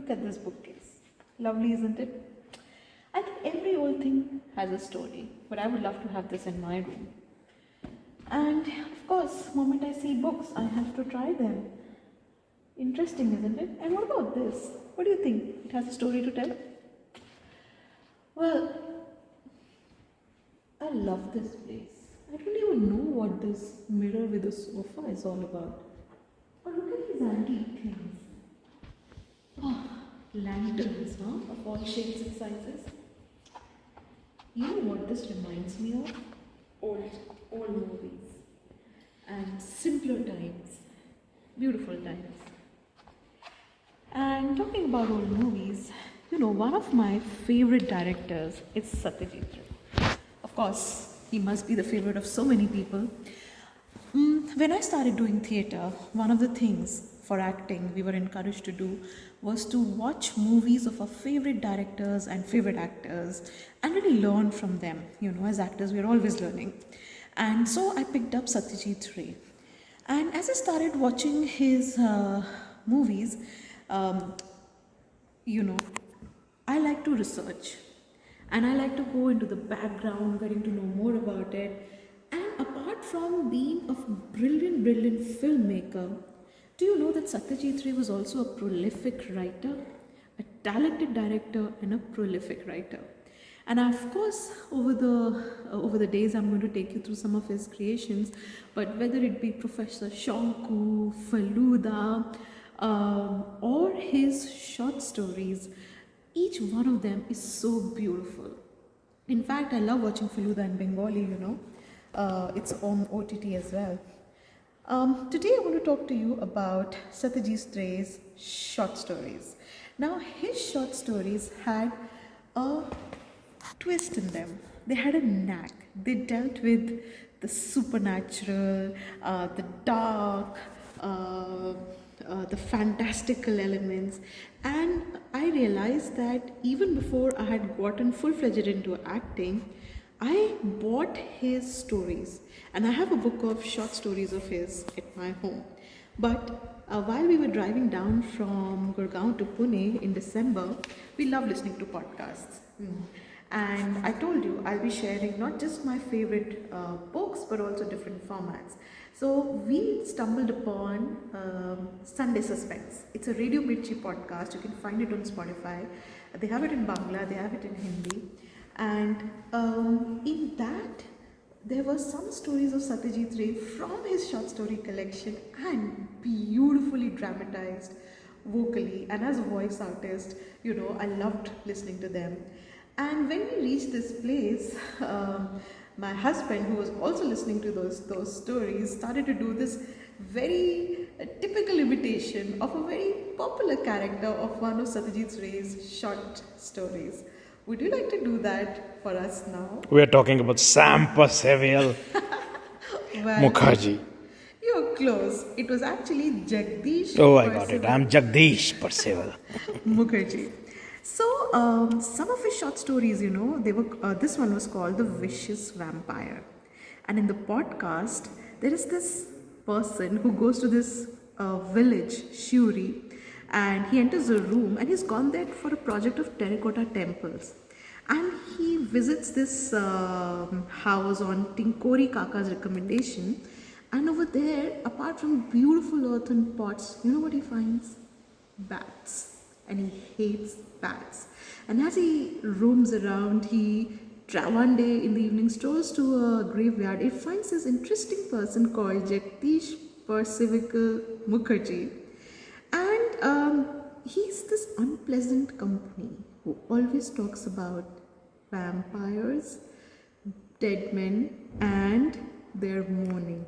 Look at this bookcase. Lovely, isn't it? I think every old thing has a story, but I would love to have this in my room. And of course, the moment I see books, I have to try them. Interesting, isn't it? And what about this? What do you think? It has a story to tell? Well, I love this place. I don't even know what this mirror with the sofa is all about. But look at these antique things. Oh, lanterns, huh? Of all shapes and sizes. You know what this reminds me of? Old movies. And simpler times. Beautiful times. And talking about old movies, one of my favorite directors is Satyajit Ray. Of course, he must be the favorite of so many people. When I started doing theatre, one of the things for acting we were encouraged to do was to watch movies of our favorite directors and favorite actors and really learn from them. As actors, we're always learning. And so I picked up Satyajit Ray. And as I started watching his movies, I like to research and I like to go into the background, getting to know more about it. And apart from being a brilliant filmmaker, do you know that Satyajit Ray was also a prolific writer, a talented director and a prolific writer? And of course, over the days, I'm going to take you through some of his creations, but whether it be Professor Shonku, Feluda, or his short stories, each one of them is so beautiful. In fact, I love watching Feluda in Bengali, it's on OTT as well. Today I want to talk to you about Satyajit Ray's short stories. Now, his short stories had a twist in them. They had a knack. They dealt with the supernatural, the dark, the fantastical elements, and I realized that even before I had gotten full-fledged into acting, I bought his stories, and I have a book of short stories of his at my home. But while we were driving down from Gurgaon to Pune in December, we love listening to podcasts. And I told you I'll be sharing not just my favorite books but also different formats. So we stumbled upon Sunday Suspense. It's a Radio Mirchi podcast. You can find it on Spotify. They have it in Bangla, they have it in Hindi. And in that, there were some stories of Satyajit Ray from his short story collection and beautifully dramatized vocally. And as a voice artist, I loved listening to them. And when we reached this place, my husband, who was also listening to those stories, started to do this very typical imitation of a very popular character of one of Satyajit Ray's short stories. Would you like to do that for us now? We are talking about Sam Percival Mukherjee. You're close. It was actually Jagdish. Oh, I got it. I'm Jagdish Percival Mukherjee. So, some of his short stories, they were. This one was called The Vicious Vampire, and in the podcast, there is this person who goes to this village, Shuri, and he enters a room, and he's gone there for a project of terracotta temples, and he visits this house on Tinkori Kaka's recommendation, and over there, apart from beautiful earthen pots, you know what he finds? Bats. And he hates bats. And as he roams around, one day in the evening strolls to a graveyard. He finds this interesting person called Jagdish Percival Mukherjee. And he's this unpleasant company who always talks about vampires, dead men, and their mourning.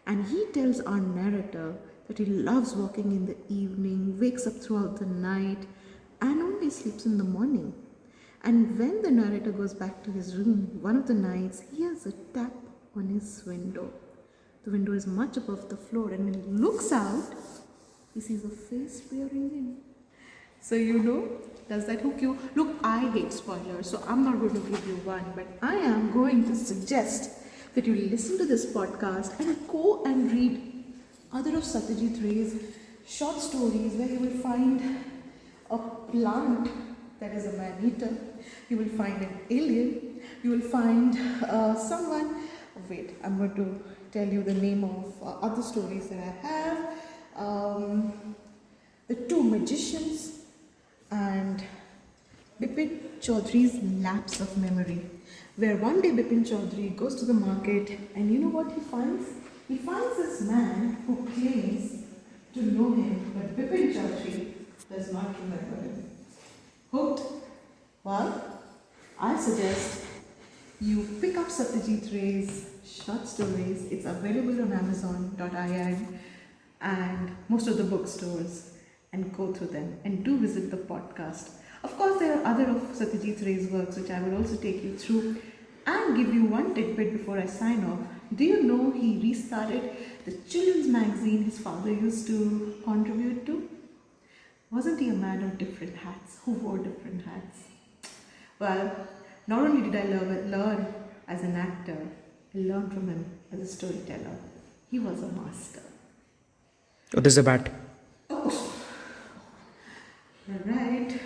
And he tells our narrator that he loves walking in the evening, wakes up throughout the night, and only sleeps in the morning. And when the narrator goes back to his room, one of the nights, he has a tap on his window. The window is much above the floor, and when he looks out, he sees a face peering in. So does that hook you? Look, I hate spoilers, so I'm not going to give you one, but I am going to suggest that you listen to this podcast and go and read other of Satyajit Ray's short stories, where you will find a plant that is a man-eater. You will find an alien. You will find someone. Wait, I'm going to tell you the name of other stories that I have. The Two Magicians and Bipin Chaudhary's Lapse of Memory, where one day Bipin Chaudhary goes to the market and you know what he finds? He finds this man who claims to know him, but Bipin Chaudhary does not remember him. Hooked? Well, I suggest you pick up Satyajit Ray's short stories. It's available on Amazon.in and most of the bookstores, and go through them and do visit the podcast. Of course, there are other of Satyajit Ray's works which I will also take you through and give you one tidbit before I sign off. Do you know he restarted the children's magazine his father used to contribute to? Wasn't he a man of different hats? Who wore different hats? Well, not only did I learn as an actor, I learned from him as a storyteller. He was a master. Oh, there's a bat. Oh, alright.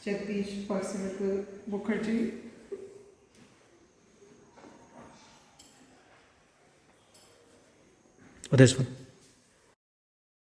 Jagdish Parsimatu Mukherjee. Oh, there's one.